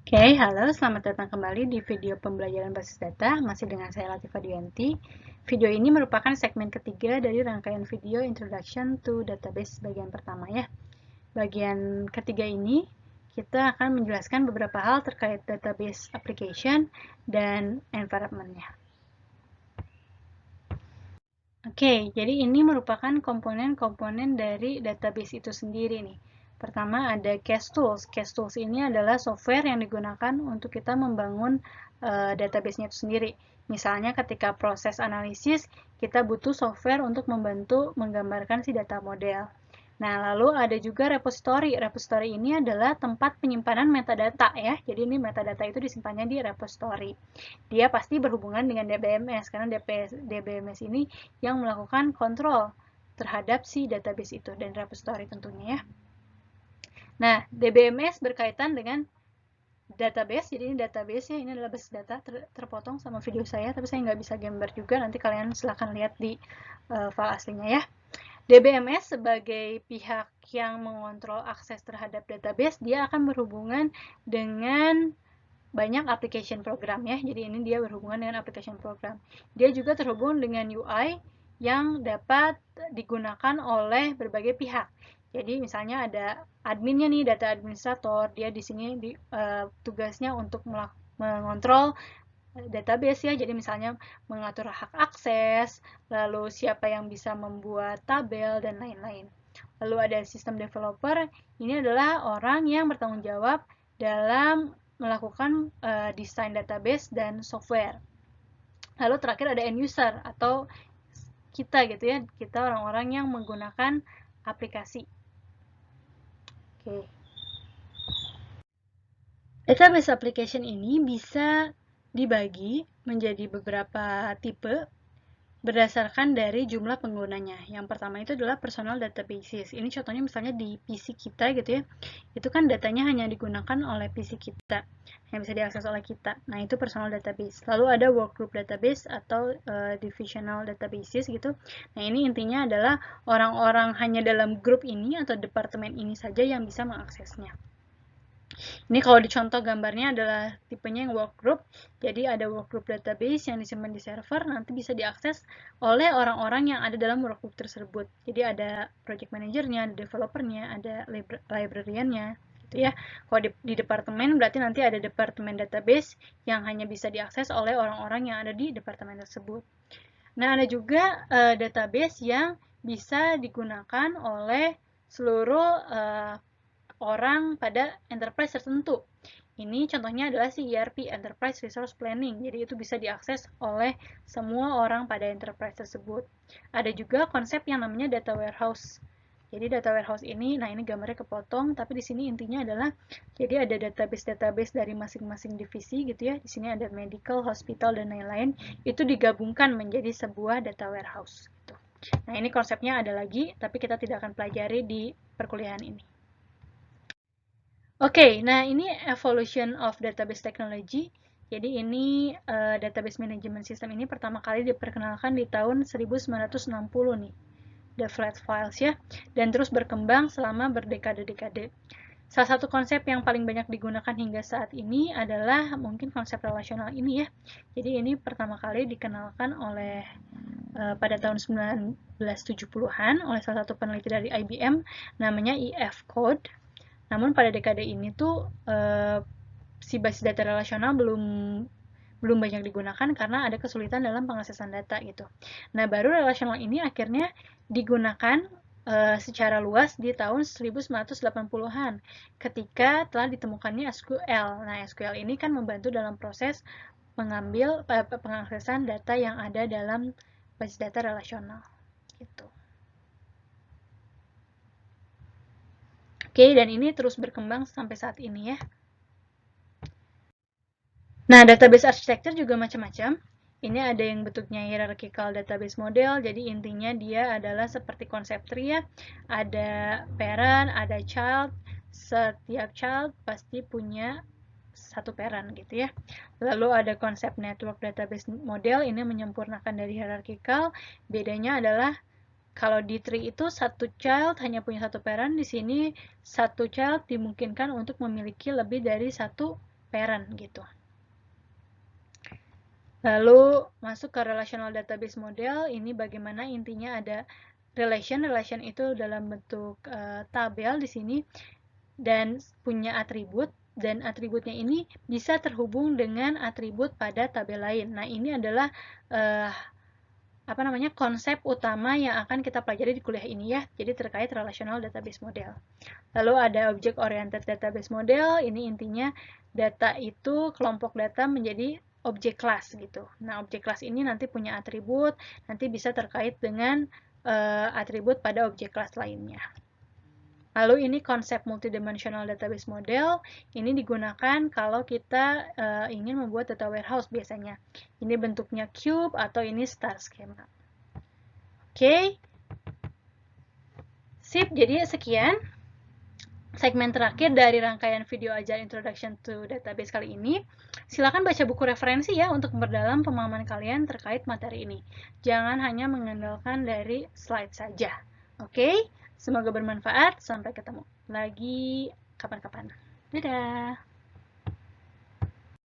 Oke, halo, selamat datang kembali di video pembelajaran basis data, masih dengan saya Latifah Dianti. Video ini merupakan segmen ketiga dari rangkaian video Introduction to Database bagian pertama ya. Bagian ketiga ini, kita akan menjelaskan beberapa hal terkait database application dan environment-nya. Oke, jadi ini merupakan komponen-komponen dari database itu sendiri nih. Pertama ada Cache Tools. Cache Tools ini adalah software yang digunakan untuk kita membangun database-nya itu sendiri. Misalnya ketika proses analisis, kita butuh software untuk membantu menggambarkan si data model. Nah, lalu ada juga repository. Repository ini adalah tempat penyimpanan metadata ya. Jadi ini metadata itu disimpannya di repository. Dia pasti berhubungan dengan DBMS karena DBMS ini yang melakukan kontrol terhadap si database itu dan repository tentunya ya. Nah, DBMS berkaitan dengan database, jadi ini database ya, ini adalah basis data terpotong sama video saya, tapi saya nggak bisa gambar juga, nanti kalian silahkan lihat di file aslinya ya. DBMS sebagai pihak yang mengontrol akses terhadap database, dia akan berhubungan dengan banyak application program ya. Jadi ini dia berhubungan dengan application program. Dia juga terhubung dengan UI yang dapat digunakan oleh berbagai pihak. Jadi misalnya ada adminnya nih, data administrator, dia di sini tugasnya untuk mengontrol database ya. Jadi misalnya mengatur hak akses, lalu siapa yang bisa membuat tabel dan lain-lain. Lalu ada sistem developer, ini adalah orang yang bertanggung jawab dalam melakukan desain database dan software. Lalu terakhir ada end user atau kita gitu ya, kita orang-orang yang menggunakan aplikasi. Oke. Database application ini bisa dibagi menjadi beberapa tipe berdasarkan dari jumlah penggunanya. Yang pertama itu adalah personal databases. Ini contohnya misalnya di PC kita gitu ya. Itu kan datanya hanya digunakan oleh PC kita, yang bisa diakses oleh kita. Nah, itu personal database. Lalu ada workgroup database atau divisional databases gitu. Nah, ini intinya adalah orang-orang hanya dalam grup ini atau departemen ini saja yang bisa mengaksesnya. Ini kalau dicontoh gambarnya adalah tipenya yang workgroup. Jadi ada workgroup database yang disimpan di server, nanti bisa diakses oleh orang-orang yang ada dalam workgroup tersebut. Jadi ada project manajernya, ada developernya, ada librariannya, gitu ya. Kalau di departemen berarti nanti ada departemen database yang hanya bisa diakses oleh orang-orang yang ada di departemen tersebut. Nah, ada juga database yang bisa digunakan oleh seluruh orang pada enterprise tertentu. Ini contohnya adalah si ERP, Enterprise Resource Planning. Jadi itu bisa diakses oleh semua orang pada enterprise tersebut. Ada juga konsep yang namanya data warehouse. Jadi data warehouse ini, nah ini gambarnya kepotong, tapi di sini intinya adalah jadi ada database-database dari masing-masing divisi gitu ya. Di sini ada medical, hospital dan lain-lain. Itu digabungkan menjadi sebuah data warehouse gitu. Nah, ini konsepnya ada lagi, tapi kita tidak akan pelajari di perkuliahan ini. Oke, nah ini evolution of database technology. Jadi ini database management system ini pertama kali diperkenalkan di tahun 1960 nih, the flat files ya, dan terus berkembang selama berdekade-dekade. Salah satu konsep yang paling banyak digunakan hingga saat ini adalah mungkin konsep relasional ini ya. Jadi ini pertama kali dikenalkan oleh pada tahun 1970-an oleh salah satu peneliti dari IBM namanya E.F. Code. Namun pada dekade ini tuh si basis data relasional belum banyak digunakan karena ada kesulitan dalam pengaksesan data gitu. Nah, baru relasional ini akhirnya digunakan secara luas di tahun 1980-an ketika telah ditemukannya SQL. Nah, SQL ini kan membantu dalam proses mengambil pengaksesan data yang ada dalam basis data relasional gitu. Oke, dan ini terus berkembang sampai saat ini ya. Nah, database architecture juga macam-macam. Ini ada yang bentuknya hierarchical database model, jadi intinya dia adalah seperti konsep tree ya. Ada parent, ada child, setiap child pasti punya satu parent gitu ya. Lalu ada konsep network database model, ini menyempurnakan dari hierarchical. Bedanya adalah kalau di tree itu satu child hanya punya satu parent, di sini satu child dimungkinkan untuk memiliki lebih dari satu parent gitu. Lalu masuk ke relational database model, ini bagaimana intinya ada relation itu dalam bentuk tabel di sini dan punya atribut, dan atributnya ini bisa terhubung dengan atribut pada tabel lain. Nah, ini adalah konsep utama yang akan kita pelajari di kuliah ini ya. Jadi terkait relational database model. Lalu ada object oriented database model, ini intinya data itu, kelompok data menjadi objek kelas gitu. Nah, objek kelas ini nanti punya atribut, nanti bisa terkait dengan atribut pada objek kelas lainnya. Lalu ini konsep multidimensional database model, ini digunakan kalau kita ingin membuat data warehouse biasanya. Ini bentuknya cube atau ini star schema. Oke. Sip, jadi sekian segmen terakhir dari rangkaian video ajar Introduction to Database kali ini. Silakan baca buku referensi ya untuk memperdalam pemahaman kalian terkait materi ini. Jangan hanya mengandalkan dari slide saja. Oke? Semoga bermanfaat. Sampai ketemu lagi kapan-kapan. Dadah!